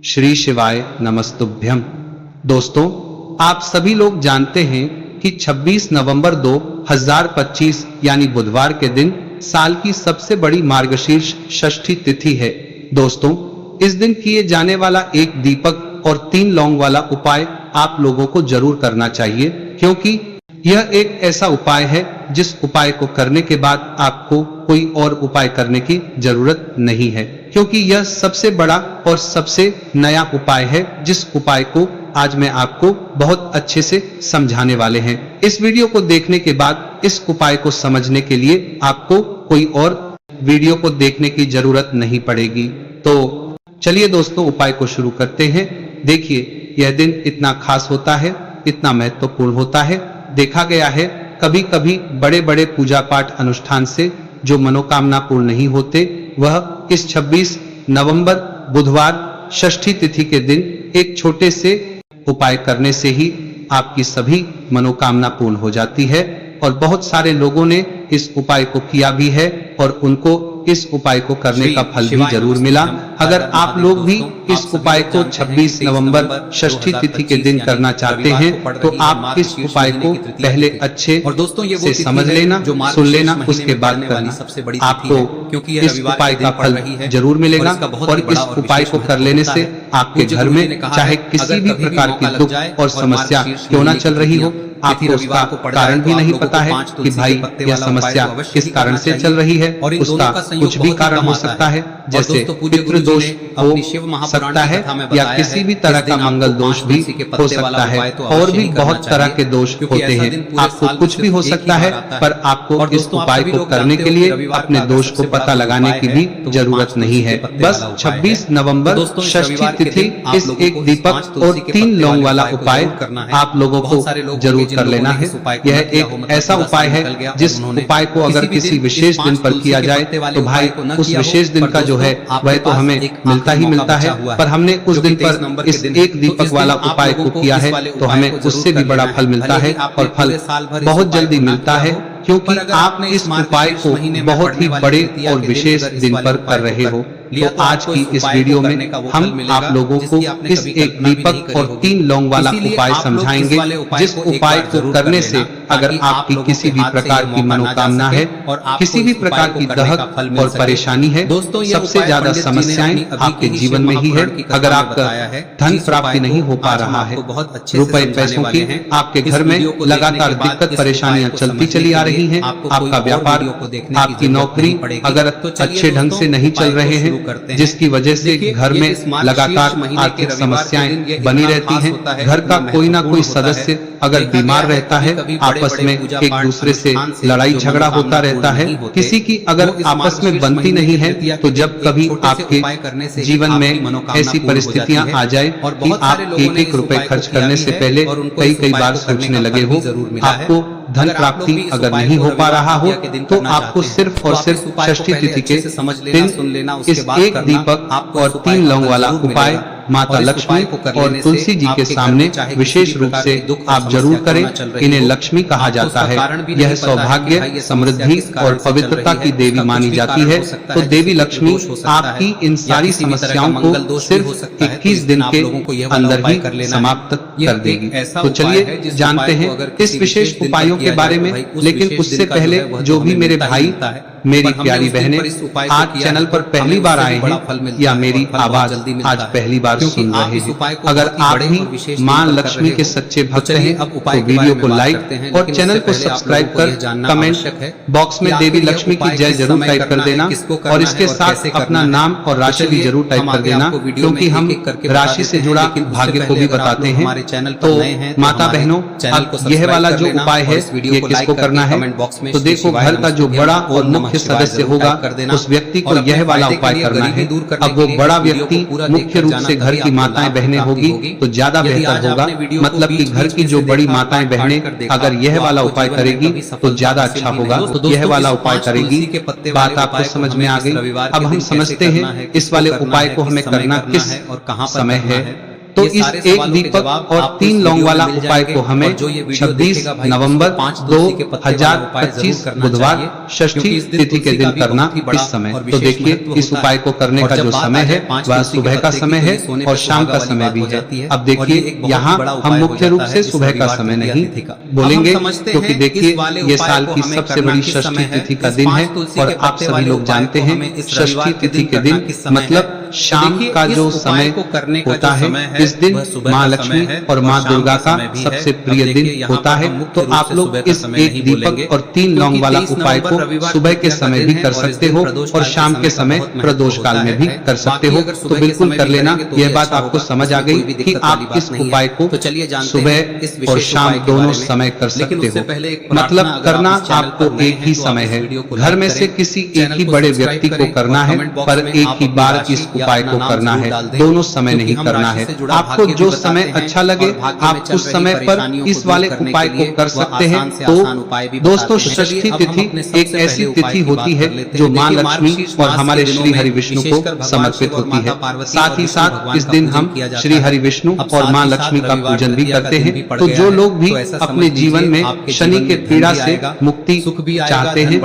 श्री शिवाय नमस्तुभ्यम। दोस्तों, आप सभी लोग जानते हैं कि 26 नवंबर 2025 यानी बुधवार के दिन साल की सबसे बड़ी मार्गशीर्ष षष्ठी तिथि है। दोस्तों, इस दिन किए जाने वाला एक दीपक और 3 लौंग वाला उपाय आप लोगों को जरूर करना चाहिए, क्योंकि यह एक ऐसा उपाय है जिस उपाय को करने के बाद आपको कोई और उपाय करने की जरूरत नहीं है, क्योंकि यह सबसे बड़ा और सबसे नया उपाय है जिस उपाय को आज मैं आपको बहुत अच्छे से समझाने वाले हैं। इस वीडियो को देखने के बाद इस उपाय को समझने के लिए आपको कोई और वीडियो को देखने की जरूरत नहीं पड़ेगी। तो चलिए दोस्तों, उपाय को शुरू करते हैं। देखिए, यह दिन इतना खास होता है, इतना महत्वपूर्ण होता है। देखा गया है कभी कभी बड़े बड़े पूजा पाठ अनुष्ठान से जो मनोकामना पूर्ण नहीं होते, वह इस 26 नवंबर बुधवार षष्ठी तिथि के दिन एक छोटे से उपाय करने से ही आपकी सभी मनोकामना पूर्ण हो जाती है। और बहुत सारे लोगों ने इस उपाय को किया भी है और उनको इस उपाय को करने का फल भी जरूर मिला। अगर आप लोग भी इस उपाय को 26 नवंबर षष्ठी तिथि के दिन करना चाहते हैं तो आप इस उपाय को पहले अच्छे से समझ लेना, सुन लेना, उसके बाद करना। आपको इस उपाय का फल जरूर मिलेगा। और इस उपाय को कर लेने से आपके घर में चाहे किसी भी प्रकार की दुख और समस्या क्यों ना चल रही हो, आपको उसका कारण भी नहीं पता है कि भाई यह समस्या किस कारण से चल रही है, उसका कुछ भी कारण हो सकता है, जैसे पितृ दोष हो सकता है या किसी भी तरह का मंगल दोष भी हो सकता है। और भी बहुत तरह के दोष होते हैं, आपको कुछ भी हो सकता है। पर आपको इस उपाय को करने के लिए अपने दोष को पता लगाने की भी जरूरत नहीं है। बस 26 नवंबर षष्ठी तिथि इस एक दीपक और 3 लौंग वाला उपाय आप लोगों को जरूर कर लेना है। यह एक ऐसा उपाय है जिस उपाय को अगर किसी विशेष दिन पर किया जाए तो भाई उस विशेष दिन का जो है वह तो हमें मिलता ही मिलता है। पर हमने उस दिन पर इस एक दीपक वाला उपाय को किया है तो हमें उससे भी बड़ा फल मिलता है और फल बहुत जल्दी मिलता है, क्योंकि आप इस उपाय को बहुत ही बड़े और विशेष दिन पर कर रहे हो। तो आज की इस वीडियो में हम आप लोगों को इस एक दीपक और 3 लौंग वाला उपाय समझाएंगे, जिस उपाय को करने से अगर आपकी किसी भी प्रकार की मनोकामना है, किसी भी प्रकार की दहक और परेशानी है, सबसे ज्यादा समस्याएं आपके जीवन में ही है। अगर आपका धन प्राप्ति नहीं हो पा रहा है, रुपए पैसों की आपके घर में लगातार दिक्कत परेशानियां चलती चली आ रही हैं, आपका व्यापार, आपकी नौकरी अगर अच्छे ढंग से नहीं चल रहे हैं, जिसकी वजह से घर में लगातार आर्थिक समस्याएं बनी रहती हैं, घर का कोई ना कोई सदस्य अगर बीमार रहता है, आपस में एक दूसरे से लड़ाई झगड़ा होता रहता है, किसी की अगर आपस में बनती नहीं है, तो जब कभी आपके जीवन में ऐसी परिस्थितियां आ जाए कि आप एक रुपए खर्च करने से पहले कई बार सोचने लगे हो, आपको धन प्राप्ति अगर नहीं हो पा रहा हो, तो आपको सिर्फ और सिर्फ षष्ठी तिथि के दिन इस एक दीपक और 3 लौंग वाला उपाय माता लक्ष्मी और तुलसी जी के सामने विशेष रूप से आप जरूर करें। इन्हें लक्ष्मी कहा जाता है। यह सौभाग्य, समृद्धि और पवित्रता की देवी मानी जाती है। तो देवी लक्ष्मी आपकी इन सारी समस्याओं को सिर्फ 21 दिन के अंदर ही समाप्त कर देगी। तो चलिए जानते हैं इस विशेष उपायों के बारे में। लेकिन उससे पहले जो भी मेरे भाई, मेरी प्यारी बहनें आज चैनल पर पहली बार आए हैं या मेरी आवाज आज पहली बार सुन रहे हैं, अगर आप भी मां लक्ष्मी के सच्चे भक्त हैं तो वीडियो को लाइक और चैनल को सब्सक्राइब कर कमेंट बॉक्स में देवी लक्ष्मी की जय जरूर टाइप कर देना। और इसके साथ अपना नाम और राशि भी जरूर टाइप कर देना, क्योंकि हम राशि से जुड़ा भाग्य को भी बताते हैं। तो माता बहनों, अब यह वाला जो उपाय है ये किसको करना है? तो देखो, घर का जो बड़ा और मुख्य सदस्य होगा उस व्यक्ति को यह वाला उपाय करना है। अब वो बड़ा व्यक्ति मुख्य रूप से घर की माताएं बहनें होगी तो ज्यादा बेहतर होगा। मतलब कि घर की जो बड़ी माताएं बहनें अगर यह वाला उपाय करेगी तो ज्यादा अच्छा होगा। तो यह वाला उपाय करेगी। बात आपको समझ में आ गई। अब हम समझते हैं इस वाले उपाय को हमें करना किस समय है। तो इस एक दीपक और 3 लौंग वाला उपाय को हमें 26 नवंबर 2025 बुधवार षष्ठी तिथि के दिन करना इस समय। तो देखिए इस उपाय को करने का जो समय है वह सुबह का समय है और शाम का समय भी है। अब देखिए यहाँ हम मुख्य रूप से सुबह का समय नहीं बोलेंगे, क्योंकि देखिए ये साल की सबसे बड़ी षष्ठी तिथि का दिन है और आप सभी लोग जानते हैं षष्ठी तिथि के दिन मतलब शाम का जो समय होता है, इस दिन माँ लक्ष्मी और माँ दुर्गा का सबसे प्रिय दिन होता है। तो आप लोग इस एक दीपक और 3 लौंग वाला उपाय को सुबह के समय भी कर सकते हो और शाम के समय प्रदोष काल में भी कर सकते हो। तो बिल्कुल कर लेना। यह बात आपको समझ आ गई कि आप इस उपाय को सुबह और शाम दोनों समय कर सकते हो। मतलब करना आपको एक ही समय है। घर में से किसी एक ही बड़े व्यक्ति को करना है, पर एक ही बार इस उपाय को करना है, दोनों समय नहीं करना है। आपको जो समय अच्छा लगे आप उस समय पर इस वाले उपाय को कर सकते हैं। तो दोस्तों षष्ठी तिथि एक ऐसी तिथि होती है जो माँ लक्ष्मी और हमारे श्री हरि विष्णु को समर्पित होती है। साथ ही साथ इस दिन हम श्री हरि विष्णु और माँ लक्ष्मी का पूजन भी करते हैं। तो जो लोग भी अपने जीवन में शनि के पीड़ा से मुक्ति चाहते हैं,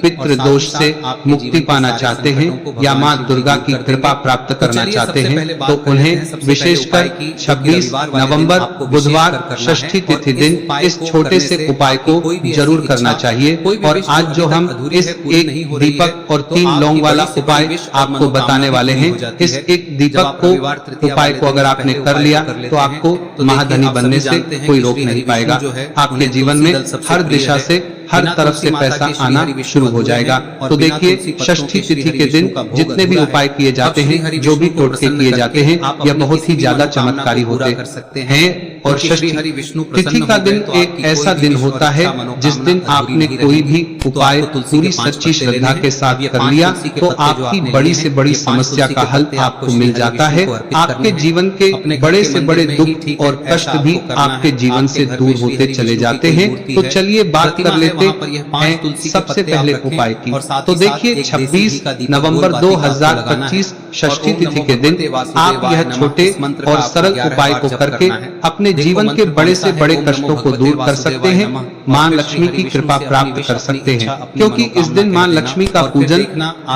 पितृ दोष से मुक्ति पाना चाहते हैं या माँ दुर्गा की कृपा प्राप्त करना चाहते हैं, तो उन्हें विशेषकर 26 नवंबर बुधवार षष्ठी तिथि दिन इस छोटे से उपाय को जरूर करना चाहिए। और आज जो हम इस एक दीपक और 3 लौंग वाला उपाय आपको बताने वाले हैं, इस एक दीपक को उपाय को अगर आपने कर लिया तो आपको महाधनी बनने से कोई रोक नहीं पाएगा। आपके जीवन में हर दिशा से हर तरफ से पैसा आना शुरू हो जाएगा। तो देखिए षष्ठी तिथि के दिन जितने भी उपाय किए जाते हैं, जो भी टोटके किए जाते हैं, यह बहुत ही ज्यादा चमत्कारी होते हैं। और षष्ठी तिथि का दिन एक ऐसा दिन होता है जिस दिन आपने कोई भी उपाय पूरी सच्ची श्रद्धा के साथ कर लिया तो आपकी बड़ी से बड़ी समस्या का हल आपको मिल जाता है। आपके जीवन के बड़े से बड़े दुख और कष्ट भी आपके जीवन से दूर होते चले जाते हैं। तो चलिए बात कर लेते हैं सबसे पहले उपाय की। तो देखिए 26 नवंबर 2025 षष्ठी तिथि के दिन आप यह छोटे और सरल उपाय को करके अपने जीवन के बड़े से बड़े कष्टों को दूर कर सकते हैं, मां लक्ष्मी की कृपा प्राप्त कर सकते हैं। क्योंकि इस दिन मां लक्ष्मी का पूजन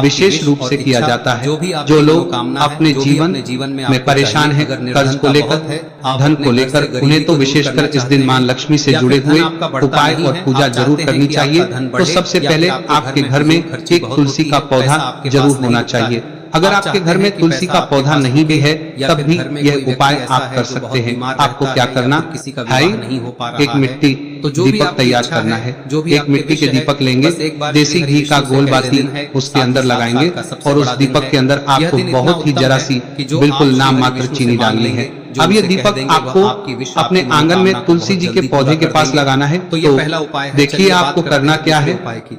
विशेष रूप से किया जाता है। जो लोग अपने जीवन में परेशान हैं, कर्ज को लेकर, धन को लेकर, उन्हें तो विशेषकर इस दिन मां लक्ष्मी से जुड़े हुए उपाय और पूजा जरूर करनी चाहिए। तो सबसे पहले आपके घर में एक तुलसी का पौधा जरूर होना चाहिए। अगर आपके घर में तुलसी का पौधा नहीं भी है तब भी यह उपाय आप कर सकते हैं। आपको क्या करना है, एक मिट्टी दीपक तैयार करना है। एक मिट्टी के दीपक लेंगे, देसी घी का गोल बाती उसके अंदर लगाएंगे और उस दीपक के अंदर आपको बहुत ही जरा सी बिल्कुल नाम मात्र चीनी डालनी है। अब ये दीपक आपको अपने आंगन में तुलसी जी के पौधे के पास लगाना है। तो देखिए आपको करना क्या है।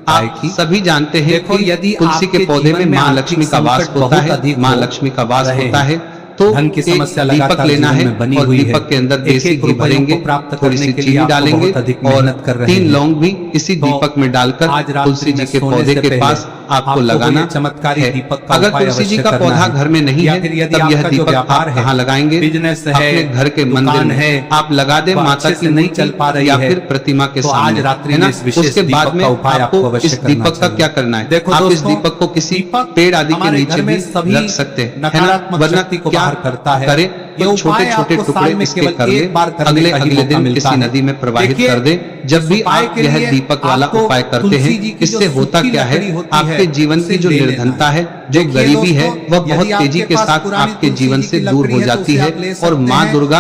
आप सभी जानते हैं कि यदि तुलसी के पौधे में माँ लक्ष्मी का वास होता है, माँ लक्ष्मी का वास होता है, तो धन की समस्या दीपक लेना है और दीपक के अंदर देसी घी भरेंगे, थोड़ी सी चीनी डालेंगे और 3 लौंग भी इसी दीपक में डालकर तुलसी जी के पौधे के पास आपको लगाना चमत्कारी दीपक। अगर तुलसी जी का पौधा घर में नहीं है तब यह दीपक आप कहाँ लगाएंगे, बिजनेस है, अपने घर के मंदिर में आप लगा दे, माता की नहीं चल पा रही या फिर प्रतिमा के सामने, है ना। उसके बाद में आपको इस दीपक का क्या करना है, आप इस दीपक को किसी पेड़ आदि के नीचे भी रख सकते हैं, है ना। वरना क्या करता है करे तो छोटे छोटे टुकड़े इसके कर ले, अगले दिन किसी नदी में प्रवाहित कर दे। जब भी आप यह दीपक वाला उपाय करते हैं, इससे होता क्या है, आपके जीवन की जो निर्धनता है, जो गरीबी है, वह बहुत तेजी के साथ आपके जीवन से दूर हो जाती है और माँ दुर्गा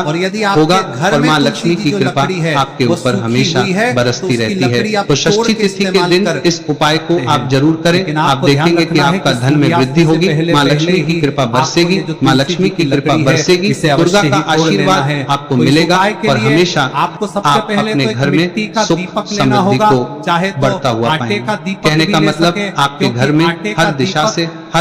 होगा और माँ लक्ष्मी की कृपा आपके ऊपर हमेशा बरसती रहती है। तो षष्ठी तिथि के दिन इस उपाय को आप जरूर करें। आप देखेंगे कि आपका धन में वृद्धि होगी, माँ लक्ष्मी की कृपा बरसेगी, माँ लक्ष्मी की कृपा बरसेगी, दुर्गा का आशीर्वाद आपको मिलेगा और हमेशा आप अपने घर में सुख समृद्धि को बढ़ता हुआ पाएंगे। कहने का मतलब आपके घर में हर दिशा से, हर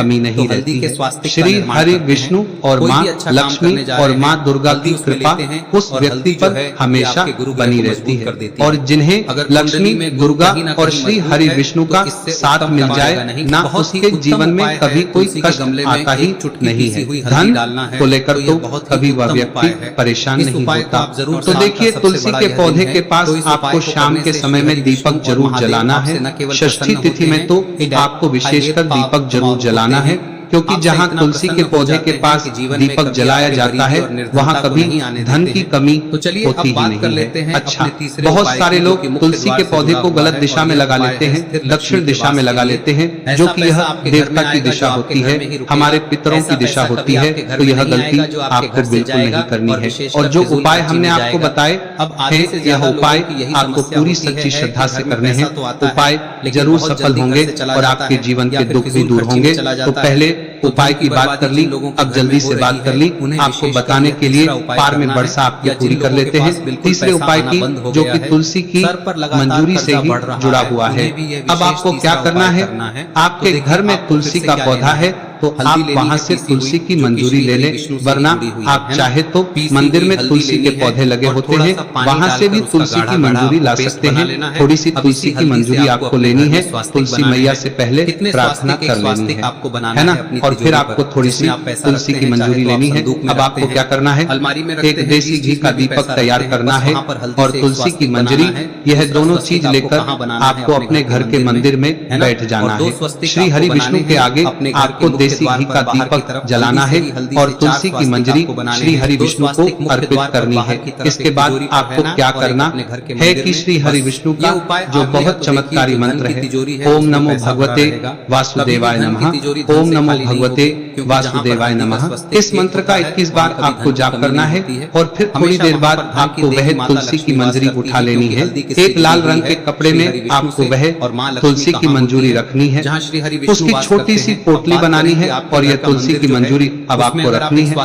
कमी नहीं तो हल्दी रहती के है। स्वास्तिक का श्री निर्माण हरि करते विष्णु हैं। और कोई माँ भी अच्छा काम लक्ष्मी करने जा और रहे माँ हैं, दुर्गा हल्दी की उसमें कृपा लेते हैं उस और व्यक्ति हल्दी जो पर है, ये हमेशा आपके गुरु ग्रह बनी को रहती मजबूत कर है। देती और है। जिन्हें अगर लक्ष्मी कुंडली में गुरु दुर्गा कहीं ना और कहीं श्री मजबूत हरि है, विष्णु तो का इससे साथ उत्तम मिल काम जाए आएगा नहीं। ना बहुत ही उसके उत्तम जीवन में उपाय कभी है, कोई तुलसी के कष्ट गमले में आता ही एक चुटकी नहीं पीसी है। हुई हल्दी धन डालना है, को लेकर ये तो बहुत ही कभी वह उत्तम व्यक्ति उपाय है। परेशान इस नहीं उपाय को होता। आप जरूर तो साल का देखिए सबसे तुलसी बड़ा के यह पौधे दिन है, के पास तो इस आपको उपाय को शाम करने के से समय श्री में हरि दीपक विष्णु और जरूर महादेव जलाना आपसे है। न केवल षष्ठी प्रसन्न तिथि होते में तो हैं, इधर आपको विशेषकर आइए दीपक जरूर पाप जलाना होते है, हैं। क्योंकि आपसे जहाँ इतना तुलसी के प्रसन्न हो पौधे जाते के हैं पास कि जीवन में दीपक कभी जलाया आपके जाता गरीबी है और निर्धनता वहाँ को कभी नहीं आने धन देते की हैं। कमी तो चलिए होती अब ही बात कर नहीं लेते है। हैं अच्छा, अपने तीसरे बहुत उपाय सारे की, जो लोग कि मुख्य तुलसी द्वार के से पौधे जुड़ा को हुआ गलत है, दिशा और में यह लगा उपाय लेते है हैं, स्थिर लक्ष्मी दक्षिण के दिशा वास में के लगा लिए। लेते हैं, ऐसा जो कि पैसा यह आपके घर में देवता की आएगा दिशा जो आपके होती घर है, में ही रुकेगा। हमारे पितरों ऐसा की दिशा पैसा होती कभी है। आपके घर तो में यह नहीं गलती आएगा जो आपके आपको घर से बिल्कुल जाएगा, नहीं करनी और है। विशेषकर और जो फिजूल उपाय खर्ची हमने में आपको जाएगा। बताए अब आधे से हैं, ज्यादा यह लोगों उपाय की यही आपको समस्या पूरी होती सच्ची है श्रद्धा कि से घर में करने पैसा हैं। तो आता है, उपाय लेकिन जरूर बहुत सफल जल्दी घर होंगे से चला और जाता आपके है, जीवन या के फिर दुख भी फिजूल दूर खर्ची होंगे। में चला तो जाता है। पहले उपाय की बात कर ली, अब जल्दी से बात कर ली। आपको बताने के लिए पार में वर्षा आपकी पूरी कर लेते हैं। तीसरे उपाय की, जो कि तुलसी की मंजूरी से ही जुड़ा हुआ है। अब आपको क्या करना है, आपके घर में तुलसी का पौधा है तो आप वहां से तुलसी की मंजूरी ले लें, वरना आप चाहे तो मंदिर में तुलसी के पौधे लगे होते हैं, वहां से भी तुलसी की मंजूरी ला सकते हैं। थोड़ी सी तुलसी की मंजूरी आपको लेनी है, तुलसी मैया से पहले प्रार्थना कर लेनी है ना, और फिर आपको थोड़ी सी तुलसी की मंजूरी लेनी है। अब आपको क्या करना है, एक देसी घी का दीपक तैयार करना है और तुलसी की मंजरी, यह दोनों चीज लेकर आपको अपने घर के मंदिर में बैठ जाना है। श्री हरि विष्णु के आगे आपको देसी घी का दीपक जलाना है और तुलसी की मंजरी श्री हरि विष्णु को अर्पित करनी है। इसके बाद आपको क्या करना है कि श्री हरि विष्णु का जो बहुत चमत्कारी मंत्र है, ओम नमो भगवते वासुदेवाय नमः, ओम नमो भगवते वासुदेवाय नमः, इस मंत्र का 21 बार आपको जाप करना है और फिर थोड़ी देर बाद आपको वह तुलसी की मंजरी उठा लेनी है। एक लाल रंग के कपड़े में आपको वह तुलसी की मंजूरी रखनी है, उसकी छोटी सी पोटली बनानी है और यह तुलसी की मंजूरी अब आपको रखनी है।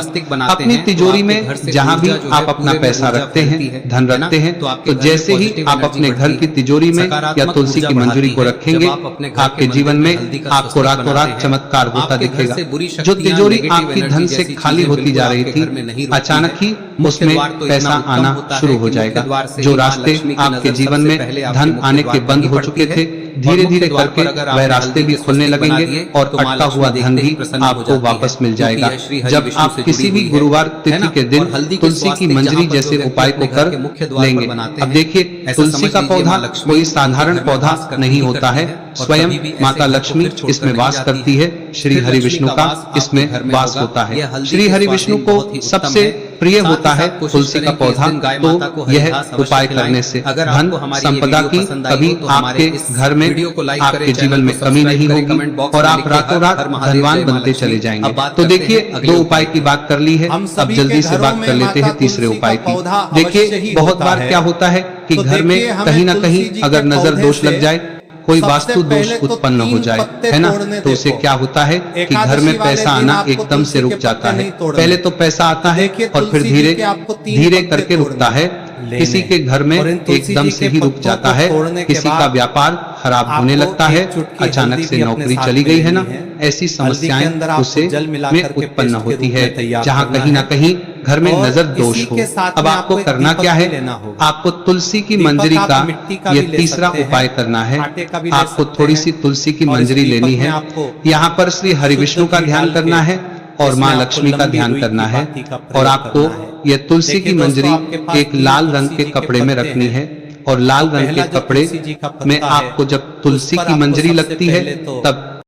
अपनी तिजोरी में जहां भी आप अपना पैसा रखते हैं, धन रखते हैं, तो जैसे ही आप अपने घर की तिजोरी में या तुलसी की मंजूरी को रखेंगे, आपके जीवन में आपको रातों रात चमत्कार होता दिखेगा। जो तिजोरी आपकी धन से खाली होती जा रही थी, अचानक ही उसमें पैसा आना शुरू हो जाएगा। जो रास्ते आपके जीवन में धन आने के बंद हो चुके थे, धीरे धीरे करके वह रास्ते भी खुलने लगेंगे और अटका हुआ धन भी आपको वापस मिल जाएगा। जब आप किसी भी गुरुवार तिथि के दिन तुलसी की मंजरी जैसे उपाय को कर लेंगे। अब देखिए, तुलसी का पौधा कोई साधारण पौधा नहीं होता है, स्वयं माता लक्ष्मी इसमें वास करती है, श्री हरि विष्णु का इसमें वास होता है। श्री हरि विष्णु को सबसे प्रिय होता है तुलसी का पौधा, तो यह उपाय करने से धन संपदा की कभी आपके घर में, आपके जीवन में कमी नहीं होगी और आप रातों रात धनवान बनते चले जाएंगे। तो देखिए, दो उपाय की बात कर ली है, अब जल्दी से बात कर लेते हैं तीसरे उपाय की। देखिए, बहुत बार क्या होता है कि घर में कहीं ना कहीं अगर नजर दोष लग जाए, कोई वास्तु दोष उत्पन्न हो जाए, है ना, तो उसे क्या होता है कि घर में पैसा आना एकदम से रुक जाता है। पहले तो पैसा आता है और फिर धीरे धीरे करके रुकता है। किसी के घर में एकदम से ही रुक जाता है, किसी का व्यापार खराब होने लगता है, अचानक से नौकरी चली गई, है ना, ऐसी समस्याएं उसे में उत्पन्न होती है, जहां कहीं ना कहीं घर में नजर दोष हो। अब आपको करना क्या है, आपको तुलसी की मंजरी का यह तीसरा उपाय करना है। आपको थोड़ी सी तुलसी की मंजरी लेनी है, यहाँ पर श्री हरि विष्णु का ध्यान करना है और माँ लक्ष्मी का ध्यान करना है, और आपको यह तुलसी की मंजरी एक लाल रंग के कपड़े में रखनी है। और लाल रंग के कपड़े में आपको जब तुलसी की मंजरी लगती है, तब